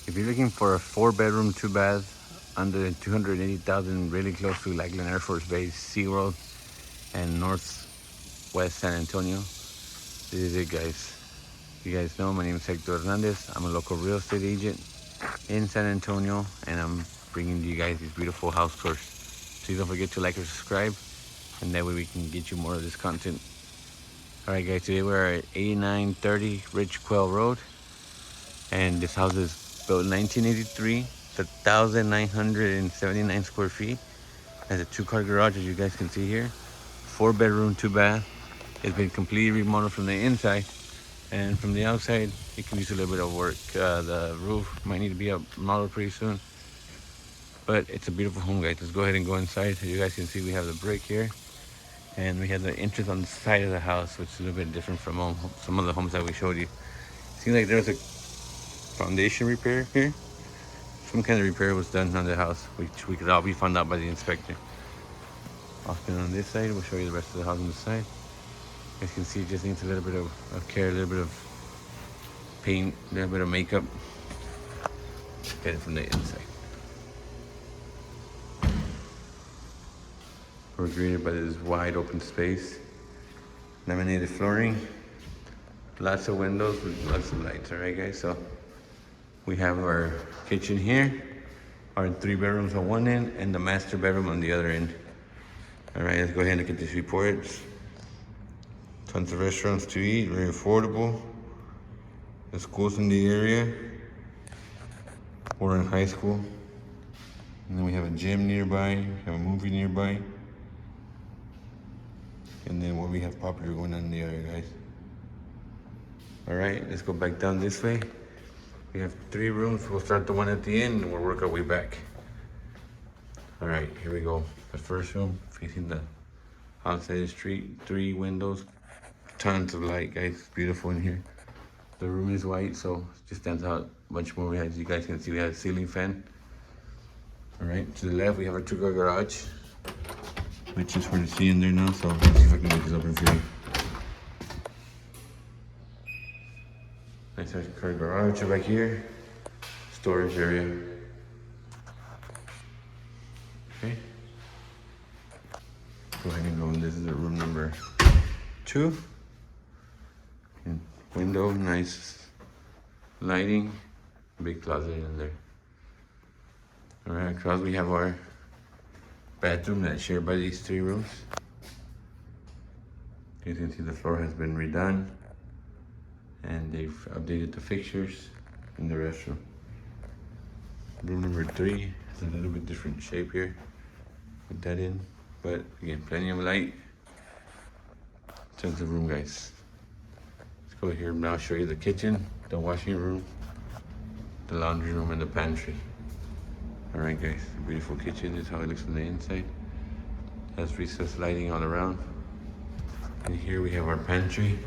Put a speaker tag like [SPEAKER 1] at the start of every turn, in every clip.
[SPEAKER 1] If you're looking for a 4-bedroom, 2-bath under 280,000, really close to Lakeland Air Force Base, SeaWorld, and Northwest San Antonio, this is it, guys. You guys know my name is Hector Hernandez. I'm a local real estate agent in San Antonio, and I'm bringing you guys these beautiful house tours. Please don't forget to like or subscribe, and that way we can get you more of this content. Alright guys, today we're at 8930 Rich Quail Road, and this house is built in 1983. It's 1,979 square feet. Has a 2-car garage, as you guys can see here. 4-bedroom, 2-bath. It's been completely remodeled from the inside, and from the outside it can use a little bit of work. The roof might need to be modeled pretty soon, but it's a beautiful home, guys. Let's go ahead and go inside. As you guys can see, we have the brick here, and we have the entrance on the side of the house, which is a little bit different from some of the homes that we showed you. Seems like there's a foundation repair here. Some kind of repair was done on the house, which we could all be found out by the inspector. Often on this side, we'll show you the rest of the house on the side. As you can see, it just needs a little bit of care, a little bit of paint, a little bit of makeup. Get it from the inside. We're greeted by this wide open space, laminated flooring, lots of windows with lots of lights. All right, guys, so we have our kitchen here, our 3 bedrooms on one end, and the master bedroom on the other end. All right, let's go ahead and look at these reports. Tons of restaurants to eat, very affordable. The schools in the area. We're in high school. And then we have a gym nearby, we have a movie nearby. And then what we have popular going on in the area, guys. All right, let's go back down this way. We have 3 rooms. We'll start the one at the end and we'll work our way back. All right, here we go. The first room facing the outside of the street. 3 windows, tons of light, guys. It's beautiful in here. The room is white, so it just stands out much more. As you guys can see, we have a ceiling fan. All right, to the left, we have our 2-car garage, which is hard to see in there now, so let's see if I can make this open for you. Nice 2-car garage back here. Storage area. Okay. Go ahead and go in. This is the room number 2. And window, nice lighting, big closet in there. All right, across we have our bathroom that's shared by these 3 rooms. You can see the floor has been redone, and they've updated the fixtures in the restroom. Room number 3 is a little bit different shape here. Put that in, but again, plenty of light. Tons of room, guys. Let's go here and now show you the kitchen, the washing room, the laundry room, and the pantry. All right, guys, beautiful kitchen. This is how it looks from the inside. Has recessed lighting all around. And here we have our pantry.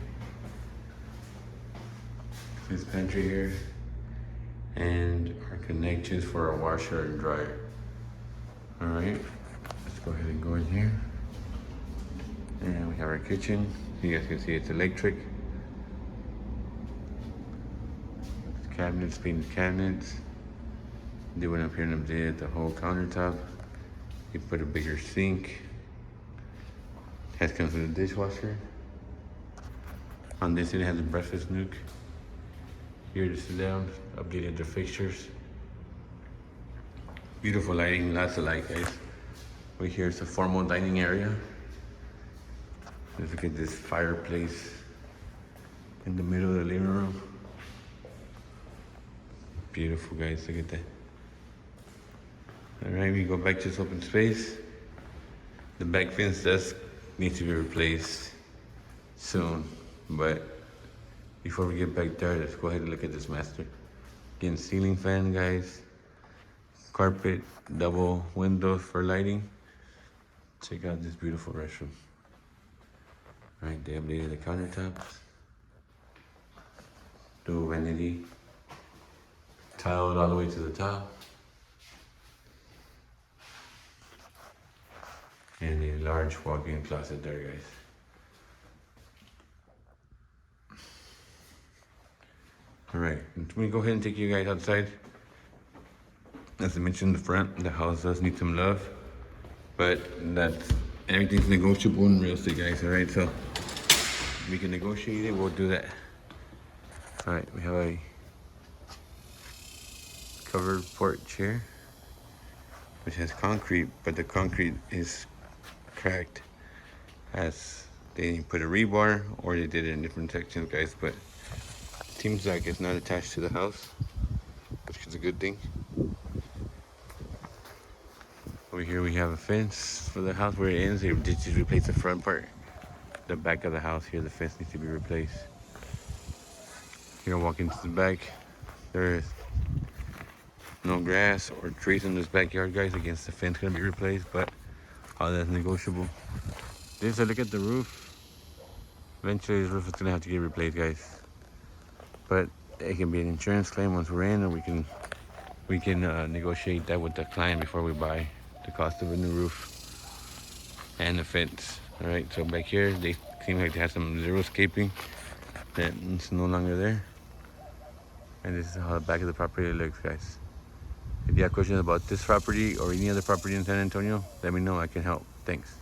[SPEAKER 1] This pantry here. And our connections for our washer and dryer. All right, let's go ahead and go in here. And we have our kitchen. You guys can see it's electric. Cabinets, painted cabinets. They went up here and updated the whole countertop. You put a bigger sink. It comes with a dishwasher. On this end it has a breakfast nook. Here to sit down, updated the fixtures. Beautiful lighting, lots of light, guys. Right here is the formal dining area. Let's look at this fireplace in the middle of the living room. Beautiful, guys, look at that. All right, we go back to this open space. The back fence does need to be replaced soon, but before we get back there, let's go ahead and look at this master. Again, ceiling fan, guys. Carpet, double windows for lighting. Check out this beautiful restroom. All right, they updated the countertops. Dual vanity. Tiled all the way to the top. And a large walk-in closet there, guys. All right, let me go ahead and take you guys outside As I mentioned in the front, the house does need some love, but that's everything's negotiable in real estate, guys. All right, so we can negotiate it. We'll do that. All right, we have a covered porch here, which has concrete, but the concrete is cracked, as they didn't put a rebar or they did it in different sections, guys. But it seems like it's not attached to the house, which is a good thing. Over here we have a fence for the house where it ends. They did just replace the front part. The back of the house here, the fence needs to be replaced. Here, walk into the back. There's no grass or trees in this backyard, guys. Against the fence gonna be replaced, but all that's negotiable. There's a look at the roof. Eventually, this roof is gonna have to get replaced, guys. But it can be an insurance claim once we're in, or we can negotiate that with the client before we buy the cost of a new roof and the fence. All right, so back here they seem like they have some xeriscaping that's no longer there, and this is how the back of the property looks, guys. If you have questions about this property or any other property in San Antonio, let me know. I can help. Thanks.